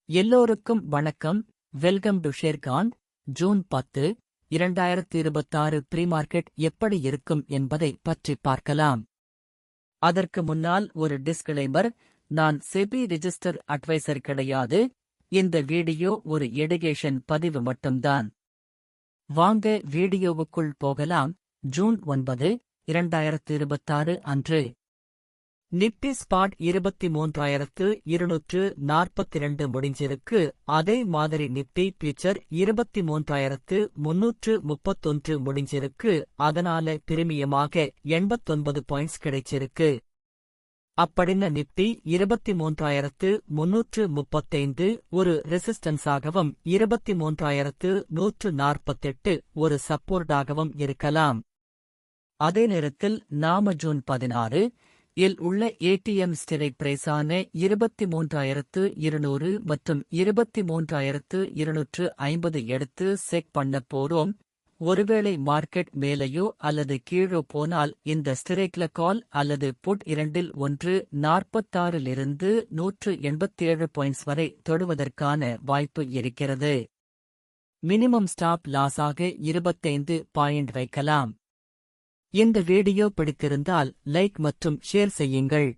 எல்லோருக்கும் வணக்கம். Welcome to Sher Khan. June 10, 2026 ப்ரீமார்க்கெட் எப்படி இருக்கும் என்பதை பற்றி பார்க்கலாம். அதற்கு முன்னால் ஒரு டிஸ்க்ளைமர். நான் செபி ரிஜிஸ்டர் அட்வைசர் கிடையாது. இந்த வீடியோ ஒரு எடுகேஷன் பதிவு மட்டும்தான். வாங்க வீடியோவுக்குள் போகலாம். ஜூன் 9, 2026 அன்று நிப்டி ஸ்பாட் 23,242 முடிஞ்சிருக்கு. அதே மாதிரி நிப்டி ஃபியூச்சர் 23,331 முடிஞ்சிருக்கு. அதனால பிரீமியமாக 89 பாயிண்ட்ஸ் கிடைச்சிருக்கு. அப்படின்ன நிப்டி 23,335 ஒரு ரெசிஸ்டன்ஸாகவும் 23,148 ஒரு சப்போர்ட்டாகவும் இருக்கலாம். அதே நேரத்தில் நாம ஜூன் 16 இல் உள்ள ஏடிஎம் ஸ்ட்ரைக் பிரைஸான 23,200 மற்றும் 23,250 எடுத்து செக் பண்ண போறோம். ஒருவேளை மார்க்கெட் மேலேயோ அல்லது கீழோ போனால் இந்த ஸ்ட்ரைக்ல கால் அல்லது புட் இரண்டில் ஒன்று 46லிருந்து 187 பாயிண்ட்ஸ் வரை தொடுவதற்கான வாய்ப்பு இருக்கிறது. மினிமம் ஸ்டாப் லாஸாக 25 பாயிண்ட் வைக்கலாம். இந்த வீடியோ பிடித்திருந்தால் லைக் மற்றும் ஷேர் செய்யுங்கள்.